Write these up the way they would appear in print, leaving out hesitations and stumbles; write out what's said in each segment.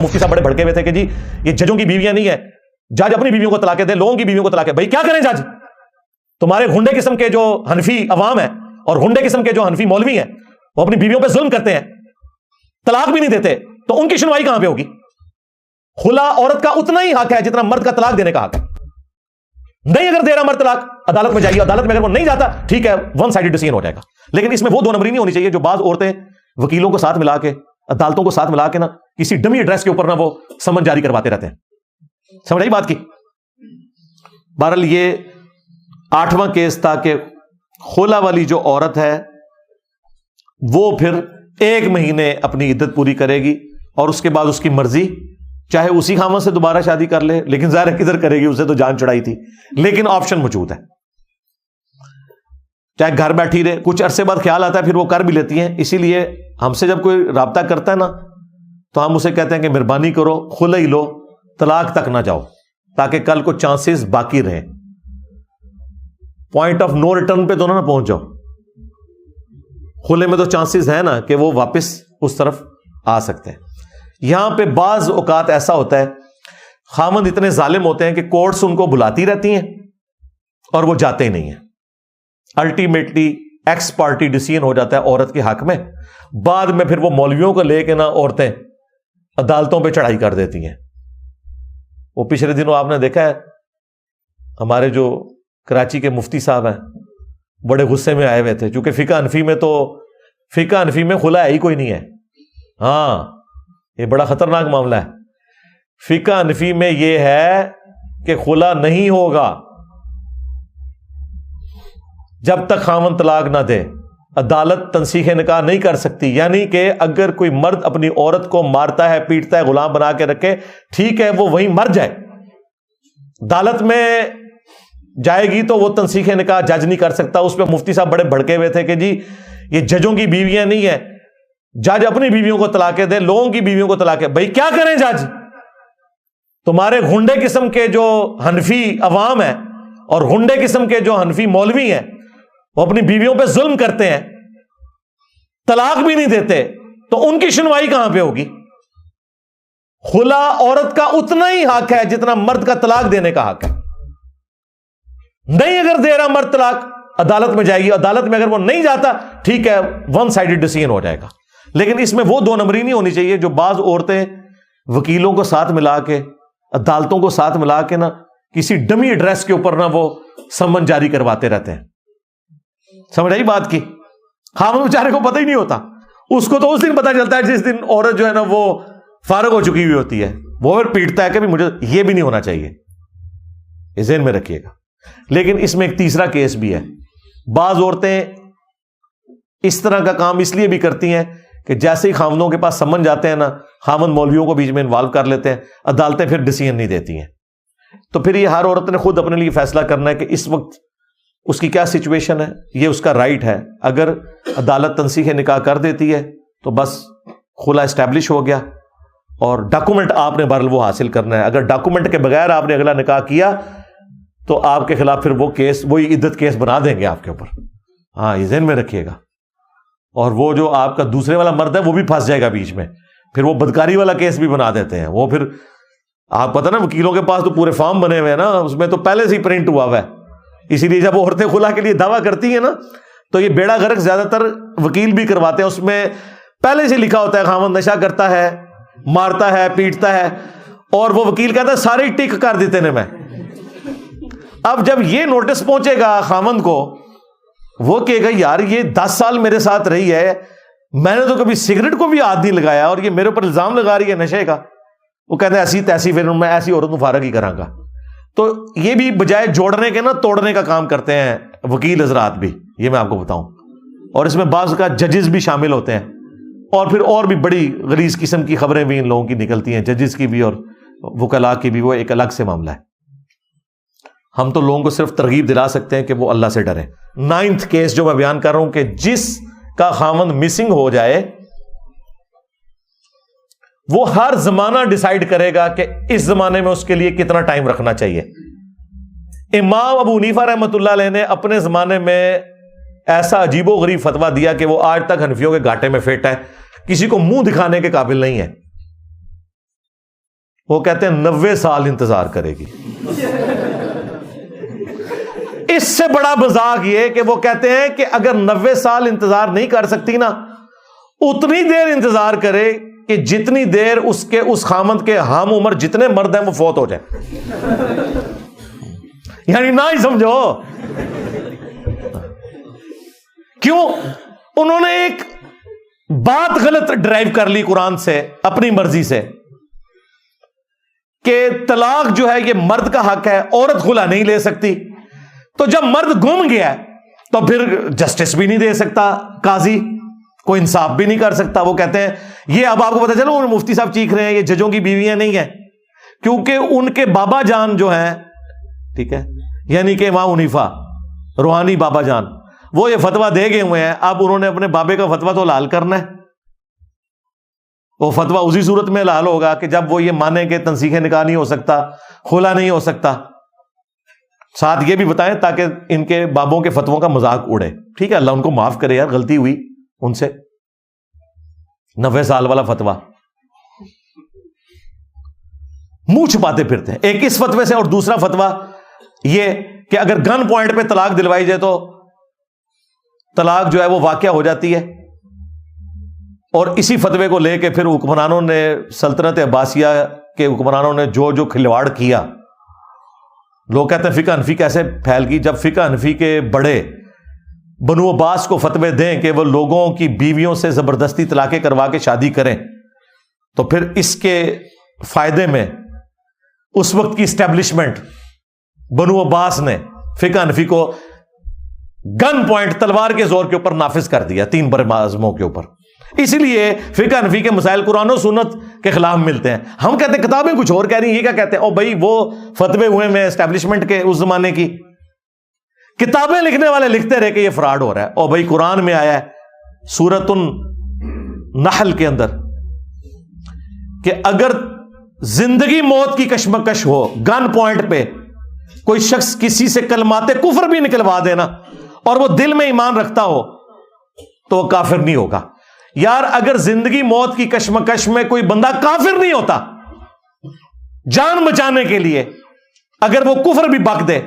مفتی صاحب بڑے بھڑکے ہوئے تھے کہ جی یہ ججوں کی بیویاں نہیں ہے، جج اپنی بیویوں کو طلاقیں دے، لوگوں کی بیویوں کو طلاقیں۔ بھائی کیا کریں جج؟ تمہارے گنڈے قسم کے جو حنفی عوام ہیں اور گنڈے قسم کے جو حنفی مولوی ہیں وہ اپنی بیویوں پہ ظلم کرتے ہیں، طلاق بھی نہیں دیتے، تو ان کی سنوائی کہاں پہ ہوگی؟ خلا عورت کا اتنا ہی حق ہے جتنا مرد کا طلاق دینے کا حق ہے۔ نہیں اگر دے رہا مرد طلاق، عدالت میں جائیے، عدالت میں اگر وہ نہیں جاتا ٹھیک ہے، ون سائیڈڈ ڈیسیژن ہو جائے گا، لیکن اس میں وہ دو نمبری نہیں ہونی چاہیے جو بعض عورتیں وکیلوں کو ساتھ ملا کے، عدالتوں کو ساتھ ملا کے نا کسی ڈمی ایڈریس کے اوپر نا وہ سمن جاری کرواتے رہتے ہیں۔ سمجھ آئی بات کی؟ بہرحال یہ 8واں کیس تھا کہ خلا والی جو عورت ہے وہ پھر 1 مہینے اپنی عدت پوری کرے گی اور اس کے بعد اس کی مرضی، چاہے اسی خاوند سے دوبارہ شادی کر لے، لیکن ظاہر ہے کدھر کرے گی، اسے تو جان چڑھائی تھی، لیکن آپشن موجود ہے، چاہے گھر بیٹھی رہے، کچھ عرصے بعد خیال آتا ہے پھر وہ کر بھی لیتی ہیں۔ اسی لیے ہم سے جب کوئی رابطہ کرتا ہے نا تو ہم اسے کہتے ہیں کہ مہربانی کرو خلا ہی لو، طلاق تک نہ جاؤ، تاکہ کل کو چانسز باقی رہیں، پوائنٹ آف نو ریٹرن پہ تو نہ پہنچ جاؤ۔ خلے میں تو چانسز ہے نا کہ وہ واپس اس طرف آ سکتے ہیں۔ یہاں پہ بعض اوقات ایسا ہوتا ہے خاوند اتنے ظالم ہوتے ہیں کہ کورٹس ان کو بلاتی رہتی ہیں اور وہ جاتے ہی نہیں ہیں، الٹیمیٹلی ایکس پارٹی ڈیسیژن ہو جاتا ہے عورت کے حق میں، بعد میں پھر وہ مولویوں کو لے کے نا عورتیں عدالتوں پہ چڑھائی کر دیتی ہیں۔ وہ پچھلے دنوں آپ نے دیکھا ہے ہمارے جو کراچی کے مفتی صاحب ہیں بڑے غصے میں آئے ہوئے تھے، چونکہ فقہ حنفی میں خلا ہے ہی کوئی نہیں ہے۔ ہاں یہ بڑا خطرناک معاملہ ہے، فقہ حنفی میں یہ ہے کہ خلا نہیں ہوگا جب تک خاوند طلاق نہ دے، عدالت تنسیخ نکاح نہیں کر سکتی، یعنی کہ اگر کوئی مرد اپنی عورت کو مارتا ہے، پیٹتا ہے، غلام بنا کے رکھے، ٹھیک ہے وہ وہیں مر جائے، عدالت میں جائے گی تو وہ تنسیخ نکاح جج نہیں کر سکتا۔ اس پہ مفتی صاحب بڑے بھڑکے ہوئے تھے کہ جی یہ ججوں کی بیویاں نہیں ہے، جج اپنی بیویوں کو طلاقیں دے، لوگوں کی بیویوں کو طلاقیں۔ بھائی کیا کریں جج؟ تمہارے گنڈے قسم کے جو حنفی عوام ہیں اور گنڈے قسم کے جو حنفی مولوی ہیں وہ اپنی بیویوں پہ ظلم کرتے ہیں، طلاق بھی نہیں دیتے، تو ان کی سنوائی کہاں پہ ہوگی؟ خلا عورت کا اتنا ہی حق ہے جتنا مرد کا طلاق دینے کا حق ہے۔ نہیں اگر دے رہا مرد طلاق، عدالت میں جائے گی، عدالت میں اگر وہ نہیں جاتا ٹھیک ہے، ون سائیڈڈ ڈیسیژن ہو جائے گا، لیکن اس میں وہ دو نمبری نہیں ہونی چاہیے جو بعض عورتیں وکیلوں کو ساتھ ملا کے، عدالتوں کو ساتھ ملا کے نا کسی ڈمی ایڈریس کے اوپر نا وہ سمن جاری کرواتے رہتے ہیں۔ سمجھ آئی بات کی؟ خاوند بیچارے کو پتہ ہی نہیں ہوتا، اس کو تو اس دن پتہ چلتا ہے جس دن عورت جو ہے نا وہ فارغ ہو چکی ہوئی ہوتی ہے، وہ پھر پیٹتا ہے کہ مجھے یہ بھی نہیں ہونا چاہیے، یہ ذہن میں رکھیے گا۔ لیکن اس میں ایک تیسرا کیس بھی ہے، بعض عورتیں اس طرح کا کام اس لیے بھی کرتی ہیں کہ جیسے ہی خاوندوں کے پاس سمن جاتے ہیں نا، خاوند مولویوں کو بیچ میں انوالو کر لیتے ہیں، عدالتیں پھر ڈیسیژن نہیں دیتی ہیں۔ تو پھر یہ ہر عورت نے خود اپنے لیے فیصلہ کرنا ہے کہ اس وقت اس کی کیا سچویشن ہے، یہ اس کا رائٹ ہے۔ اگر عدالت تنسیخ نکاح کر دیتی ہے تو بس خلا اسٹیبلش ہو گیا، اور ڈاکومنٹ آپ نے بہرحال وہ حاصل کرنا ہے۔ اگر ڈاکومنٹ کے بغیر آپ نے اگلا نکاح کیا تو آپ کے خلاف پھر وہ کیس، وہی عدت کیس بنا دیں گے آپ کے اوپر، ہاں یہ ذہن میں رکھیے گا۔ اور وہ جو آپ کا دوسرے والا مرد ہے وہ بھی پھنس جائے گا بیچ میں، پھر وہ بدکاری والا کیس بھی بنا دیتے ہیں۔ وہ پھر آپ پتہ نا وکیلوں کے پاس تو پورے فارم بنے ہوئے ہیں نا، اس میں تو پہلے سے ہی پرنٹ ہوا ہوا ہے، اسی لیے جب عورتیں خلا کے لیے دعویٰ کرتی ہیں نا تو یہ بیڑا غرق زیادہ تر وکیل بھی کرواتے ہیں، اس میں پہلے سے لکھا ہوتا ہے خاوند نشہ کرتا ہے، مارتا ہے، پیٹتا ہے، اور وہ وکیل کہتا ہے سارے ٹک کر دیتے نے میں۔ اب جب یہ نوٹس پہنچے گا خاوند کو، وہ کہے گا یار یہ 10 سال میرے ساتھ رہی ہے، میں نے تو کبھی سگریٹ کو بھی ہاتھ نہیں لگایا، اور یہ میرے اوپر الزام لگا رہی ہے نشے کا۔ وہ کہتا ہے ایسی تیسی، پھر میں ایسی عورت کو فارغ ہی کراں گا۔ تو یہ بھی بجائے جوڑنے کے نا توڑنے کا کام کرتے ہیں وکیل حضرات بھی، یہ میں آپ کو بتاؤں۔ اور اس میں بعض کا ججز بھی شامل ہوتے ہیں، اور پھر اور بھی بڑی غلیظ قسم کی خبریں بھی ان لوگوں کی نکلتی ہیں، ججز کی بھی اور وکلاء کی بھی، وہ ایک الگ سے معاملہ ہے۔ ہم تو لوگوں کو صرف ترغیب دلا سکتے ہیں کہ وہ اللہ سے ڈریں۔ 9th کیس جو میں بیان کر رہا ہوں کہ جس کا خاوند مسنگ ہو جائے وہ ہر زمانہ ڈیسائیڈ کرے گا کہ اس زمانے میں اس کے لیے کتنا ٹائم رکھنا چاہیے۔ امام ابو حنیفہ رحمۃ اللہ علیہ نے اپنے زمانے میں ایسا عجیب و غریب فتویٰ دیا کہ وہ آج تک حنفیوں کے گھاٹے میں فٹ ہے، کسی کو منہ دکھانے کے قابل نہیں ہے۔ وہ کہتے ہیں 90 سال انتظار کرے گی. اس سے بڑا مذاق یہ کہ وہ کہتے ہیں کہ اگر 90 سال انتظار نہیں کر سکتی نا، اتنی دیر انتظار کرے کہ جتنی دیر اس خامند کے ہم عمر جتنے مرد ہیں وہ فوت ہو جائیں. یعنی نہ ہی سمجھو. کیوں؟ انہوں نے ایک بات غلط ڈرائیو کر لی قرآن سے اپنی مرضی سے کہ طلاق جو ہے یہ مرد کا حق ہے، عورت خلا نہیں لے سکتی. تو جب مرد گم گیا تو پھر جسٹس بھی نہیں دے سکتا قاضی، کوئی انصاف بھی نہیں کر سکتا. وہ کہتے ہیں یہ اب آپ کو پتہ چلو مفتی صاحب چیخ رہے ہیں یہ ججوں کی بیویاں نہیں ہیں، کیونکہ ان کے بابا جان جو ہیں، ٹھیک ہے، یعنی کہ امام حنیفہ روحانی بابا جان، وہ یہ فتویٰ دے گئے ہوئے ہیں. اب انہوں نے اپنے بابے کا فتویٰ تو لال کرنا ہے. وہ فتویٰ اسی صورت میں لال ہوگا کہ جب وہ یہ مانیں کہ تنسیخ نکاح نہیں ہو سکتا، خلا نہیں ہو سکتا. ساتھ یہ بھی بتائیں تاکہ ان کے بابوں کے فتووں کا مذاق اڑے. ٹھیک ہے، اللہ ان کو معاف کرے یار، غلطی ہوئی ان سے. 90 سال والا فتویٰ منہ چھپاتے پھرتے ہیں. ایک اس فتوے سے، اور دوسرا فتویٰ یہ کہ اگر گن پوائنٹ پہ طلاق دلوائی جائے تو طلاق جو ہے وہ واقع ہو جاتی ہے. اور اسی فتوے کو لے کے پھر حکمرانوں نے، سلطنت عباسیہ کے حکمرانوں نے جو کھلواڑ کیا. لوگ کہتے ہیں فقہ حنفی کیسے پھیل گئی، جب فقہ حنفی کے بڑے بنو عباس کو فتوے دیں کہ وہ لوگوں کی بیویوں سے زبردستی طلاقیں کروا کے شادی کریں، تو پھر اس کے فائدے میں اس وقت کی اسٹیبلشمنٹ بنو عباس نے فقہ حنفی کو گن پوائنٹ تلوار کے زور کے اوپر نافذ کر دیا 3 بر معظموں کے اوپر. اسی لیے فقہ حنفی کے مسائل قرآن و سنت کے خلاف ملتے ہیں. ہم کہتے ہیں کتابیں کچھ اور کہہ رہی ہیں، یہ کیا کہتے ہیں؟ او بھائی وہ فتوے ہوئے میں اسٹیبلشمنٹ کے اس زمانے کی کتابیں لکھنے والے لکھتے رہے کہ یہ فراڈ ہو رہا ہے. او بھائی قرآن میں آیا ہے سورۃ النحل کے اندر کہ اگر زندگی موت کی کشمکش ہو، گن پوائنٹ پہ کوئی شخص کسی سے کلمات کفر بھی نکلوا دینا اور وہ دل میں ایمان رکھتا ہو تو وہ کافر نہیں ہوگا. یار اگر زندگی موت کی کشمکش میں کوئی بندہ کافر نہیں ہوتا، جان بچانے کے لیے اگر وہ کفر بھی بک دے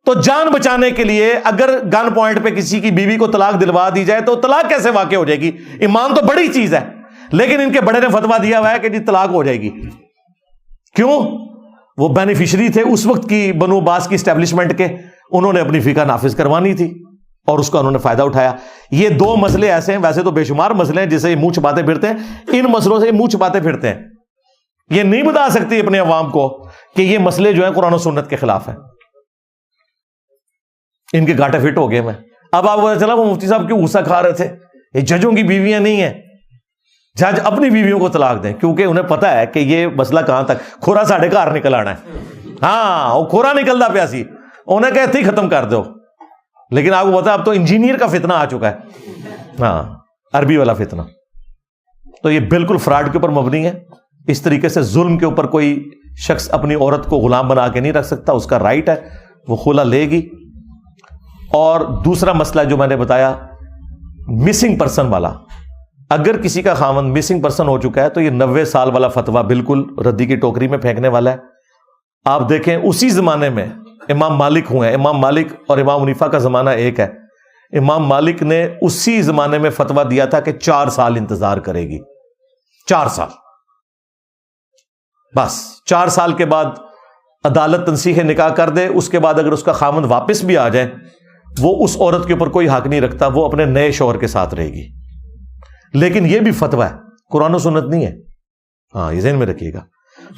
تو جان بچانے کے لیے اگر گن پوائنٹ پہ کسی کی بیوی کو طلاق دلوا دی جائے تو طلاق کیسے واقع ہو جائے گی؟ ایمان تو بڑی چیز ہے، لیکن ان کے بڑے نے فتویٰ دیا ہوا ہے کہ جی طلاق ہو جائے گی. کیوں؟ وہ بینیفیشری تھے اس وقت کی بنو عباس کی اسٹیبلشمنٹ کے، انہوں نے اپنی فقہ نافذ کروانی تھی اور اس کا انہوں نے فائدہ اٹھایا. یہ 2 مسئلے ایسے ہیں، ویسے تو بے شمار مسئلے ہیں جسے یہ منہ چھپاتے پھرتے ہیں. ان مسئلوں سے یہ منہ چھپاتے پھرتے ہیں. یہ نہیں بتا سکتی اپنے عوام کو کہ یہ مسئلے جو ہیں قرآن و سنت کے خلاف ہیں. ان کے گھاٹے فٹ ہو گئے. میں اب آپ کو پتا چلا وہ مفتی صاحب کیوں غصہ کھا رہے تھے. یہ ججوں کی بیویاں نہیں ہیں، جج اپنی بیویوں کو طلاق دیں، کیونکہ انہیں پتا ہے کہ یہ مسئلہ کہاں تک کھورا ساڑھے گھر نکل آنا ہے. ہاں وہ کھورا نکلتا پیا سی، انہیں کہتے ہی ختم کر دو. لیکن آپ کو پتا اب تو انجینئر کا فتنہ آ چکا ہے، ہاں عربی والا فتنہ. تو یہ بالکل فراڈ کے اوپر مبنی ہے. اس طریقے سے ظلم کے اوپر کوئی شخص اپنی عورت کو غلام بنا کے نہیں رکھ سکتا. اس کا رائٹ ہے، وہ خلا لے گی. اور دوسرا مسئلہ جو میں نے بتایا مسنگ پرسن والا، اگر کسی کا خاوند مسنگ پرسن ہو چکا ہے تو یہ 90 سال والا فتویٰ بالکل ردی کی ٹوکری میں پھینکنے والا ہے. آپ دیکھیں اسی زمانے میں امام مالک ہوئے ہیں. امام مالک اور امام حنیفہ کا زمانہ ایک ہے. امام مالک نے اسی زمانے میں فتویٰ دیا تھا کہ 4 سال انتظار کرے گی. 4 سال بس. 4 سال کے بعد عدالت تنسیخ نکاح کر دے، اس کے بعد اگر اس کا خاوند واپس بھی آ جائے وہ اس عورت کے اوپر کوئی حق نہیں رکھتا، وہ اپنے نئے شوہر کے ساتھ رہے گی. لیکن یہ بھی فتویٰ ہے، قرآن و سنت نہیں ہے. ہاں یہ ذہن میں رکھیے گا.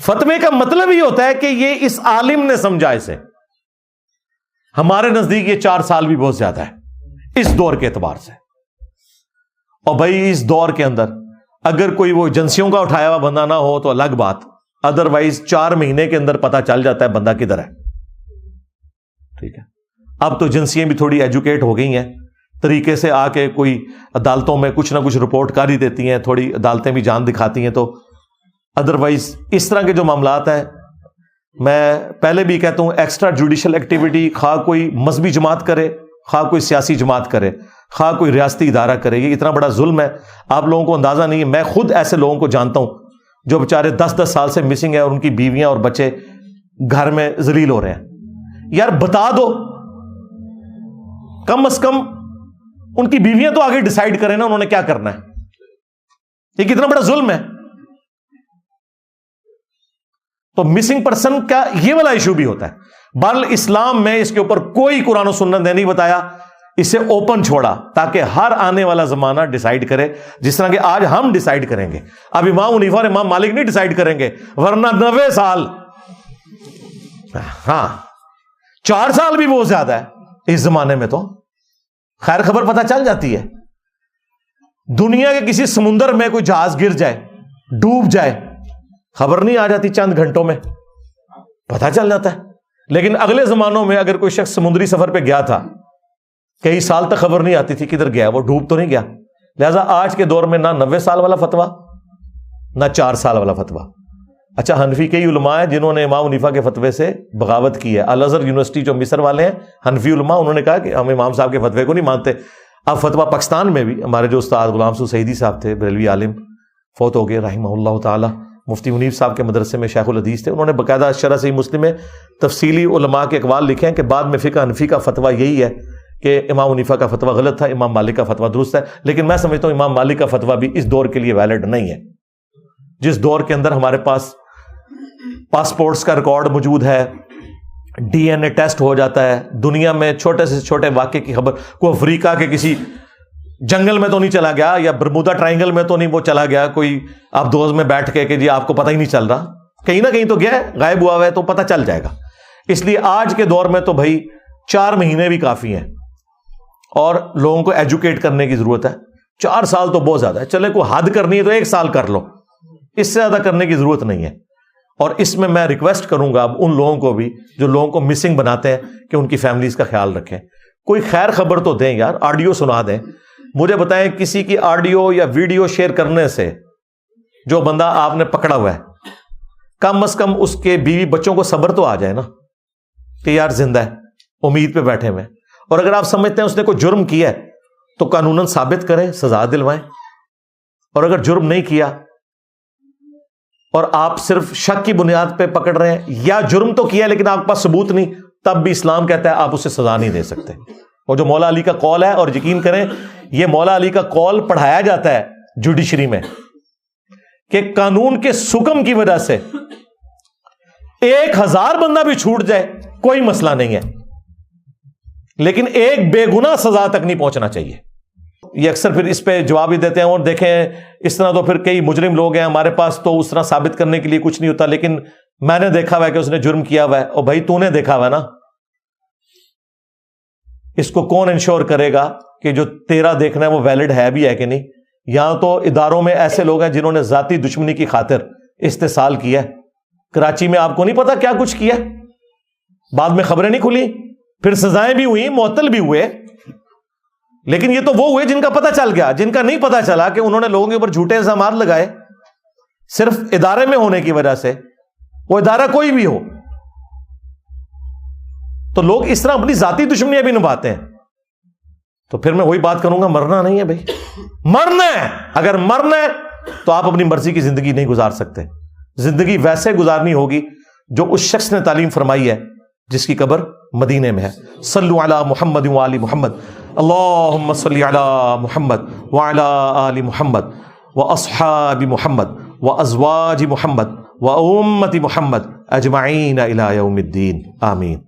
فتوے کا مطلب یہ ہوتا ہے کہ یہ اس عالم نے سمجھا اسے. ہمارے نزدیک یہ 4 سال بھی بہت زیادہ ہے اس دور کے اعتبار سے. اور بھائی اس دور کے اندر اگر کوئی وہ ایجنسیوں کا اٹھایا ہوا بندہ نہ ہو تو الگ بات، ادروائز 4 مہینے کے اندر پتا چل جاتا ہے بندہ کدھر ہے. ٹھیک ہے. اب تو ایجنسیاں بھی تھوڑی ایجوکیٹ ہو گئی ہیں، طریقے سے آ کے کوئی عدالتوں میں کچھ نہ کچھ رپورٹ کر ہی دیتی ہیں، تھوڑی عدالتیں بھی جان دکھاتی ہیں. تو ادروائز اس طرح کے جو معاملات ہیں، میں پہلے بھی کہتا ہوں ایکسٹرا جوڈیشل ایکٹیویٹی خواہ کوئی مذہبی جماعت کرے، خواہ کوئی سیاسی جماعت کرے، خواہ کوئی ریاستی ادارہ کرے، یہ اتنا بڑا ظلم ہے آپ لوگوں کو اندازہ نہیں ہے. میں خود ایسے لوگوں کو جانتا ہوں جو بیچارے 10-10 سال سے مسنگ ہیں اور ان کی بیویاں اور بچے گھر میں ذلیل ہو رہے ہیں. یار بتا دو, کم از کم ان کی بیویاں تو آگے ڈیسائیڈ کریں نا انہوں نے کیا کرنا ہے. یہ کتنا بڑا ظلم ہے. تو مسنگ پرسن کا یہ والا ایشو بھی ہوتا ہے. بل اسلام میں اس کے اوپر کوئی قرآن و سنت نے نہیں بتایا, اسے اوپن چھوڑا تاکہ ہر آنے والا زمانہ ڈیسائیڈ کرے, جس طرح کہ آج ہم ڈیسائیڈ کریں گے. اب امام حنیفہ اور امام مالک نہیں ڈیسائیڈ کریں گے, ورنہ 90 سال, ہاں 4 سال بھی بہت زیادہ ہے اس زمانے میں. تو خیر خبر پتہ چل جاتی ہے. دنیا کے کسی سمندر میں کوئی جہاز گر جائے, ڈوب جائے, خبر نہیں آ جاتی, چند گھنٹوں میں پتہ چل جاتا ہے. لیکن اگلے زمانوں میں اگر کوئی شخص سمندری سفر پہ گیا تھا, کئی سال تک خبر نہیں آتی تھی کدھر گیا, وہ ڈوب تو نہیں گیا. لہذا آج کے دور میں نہ 90 سال والا فتویٰ نہ 4 سال والا فتویٰ. اچھا, حنفی کئی علماء ہیں جنہوں نے امام حنیفہ کے فتوے سے بغاوت کی ہے. الازہر یونیورسٹی جو مصر والے ہیں, حنفی علماء, انہوں نے کہا کہ ہم امام صاحب کے فتوے کو نہیں مانتے. اب فتویٰ پاکستان میں بھی ہمارے جو استاد غلام سو سعیدی صاحب تھے, بریلوی عالم, فوت ہو گئے رحمہ اللہ تعالی, مفتی منیف صاحب کے مدرسے میں شیخ الحدیث تھے. انہوں نے باقاعدہ شرح صحیح مسلم میں تفصیلی علماء کے اقوال لکھے ہیں کہ بعد میں فقہ حنفی کا فتویٰ یہی ہے کہ امام حنیفہ کا فتویٰ غلط تھا, امام مالک کا فتویٰ درست ہے. لیکن میں سمجھتا ہوں امام مالک کا فتویٰ بھی اس دور کے لیے ویلڈ نہیں ہے, جس دور کے اندر ہمارے پاس پاسپورٹس کا ریکارڈ موجود ہے, ڈی این اے ٹیسٹ ہو جاتا ہے, دنیا میں چھوٹے سے چھوٹے واقعے کی خبر, کوئی افریقہ کے کسی جنگل میں تو نہیں چلا گیا, یا برمودا ٹرائنگل میں تو نہیں وہ چلا گیا کوئی آپ دوست میں بیٹھ کے کہ جی آپ کو پتہ ہی نہیں چل رہا, کہیں نہ کہیں تو گیا, غائب ہوا ہوا ہے, تو پتہ چل جائے گا. اس لیے آج کے دور میں تو بھائی 4 مہینے بھی کافی ہیں, اور لوگوں کو ایجوکیٹ کرنے کی ضرورت ہے. 4 سال تو بہت زیادہ ہے, چلے کوئی حد کرنی ہے تو 1 سال کر لو, اس سے زیادہ کرنے کی ضرورت نہیں ہے. اور اس میں ریکویسٹ کروں گا اب ان لوگوں کو بھی جو لوگوں کو مسنگ بناتے ہیں کہ ان کی فیملیز کا خیال رکھیں. کوئی خیر خبر تو دیں یار, آڈیو سنا دیں. مجھے بتائیں کسی کی آڈیو یا ویڈیو شیئر کرنے سے جو بندہ آپ نے پکڑا ہوا ہے, کم از کم اس کے بیوی بچوں کو صبر تو آ جائے نا کہ یار زندہ ہے, امید پہ بیٹھے ہوئے. اور اگر آپ سمجھتے ہیں اس نے کوئی جرم کیا ہے تو قانوناً ثابت کریں, سزا دلوائیں. اور اگر جرم نہیں کیا اور آپ صرف شک کی بنیاد پہ پکڑ رہے ہیں, یا جرم تو کیا لیکن آپ کے پاس ثبوت نہیں, تب بھی اسلام کہتا ہے آپ اسے سزا نہیں دے سکتے. اور جو مولا علی کا قول ہے, اور یقین کریں یہ مولا علی کا قول پڑھایا جاتا ہے جوڈیشری میں, کہ قانون کے حکم کی وجہ سے 1000 بندہ بھی چھوٹ جائے کوئی مسئلہ نہیں ہے, لیکن ایک بے گناہ سزا تک نہیں پہنچنا چاہیے. یہ اکثر پھر اس پہ جواب ہی دیتے ہیں, اور دیکھیں اس طرح تو پھر کئی مجرم لوگ ہیں ہمارے پاس, تو اس طرح ثابت کرنے کے لیے کچھ نہیں ہوتا. لیکن میں نے دیکھا ہوا ہے کہ اس نے جرم کیا ہوا ہے, اور بھائی تو نے دیکھا ہوا ہے نا, اس کو کون انشور کرے گا کہ جو تیرا دیکھنا ہے وہ ویلڈ ہے بھی ہے کہ نہیں. یہاں تو اداروں میں ایسے لوگ ہیں جنہوں نے ذاتی دشمنی کی خاطر استحصال کیا ہے. کراچی میں آپ کو نہیں پتا کیا کچھ کیا, بعد میں خبریں نہیں کھلی, پھر سزائیں بھی ہوئی, معطل بھی ہوئے. لیکن یہ تو وہ ہوئے جن کا پتہ چل گیا, جن کا نہیں پتہ چلا کہ انہوں نے لوگوں کے اوپر جھوٹے الزامات لگائے صرف ادارے میں ہونے کی وجہ سے, وہ ادارہ کوئی بھی ہو. تو لوگ اس طرح اپنی ذاتی دشمنیاں بھی نبھاتے ہیں. تو پھر میں وہی بات کروں گا, مرنا نہیں ہے بھائی, مرنا ہے. اگر مرنا ہے تو آپ اپنی مرضی کی زندگی نہیں گزار سکتے. زندگی ویسے گزارنی ہوگی جو اس شخص نے تعلیم فرمائی ہے جس کی قبر مدینے میں ہے. صلو علی محمد وآل محمد, اللہم صلی علی محمد وعلی آل محمد واصحاب محمد وازواج محمد وامت محمد اجمعین الی یوم الدین, آمین.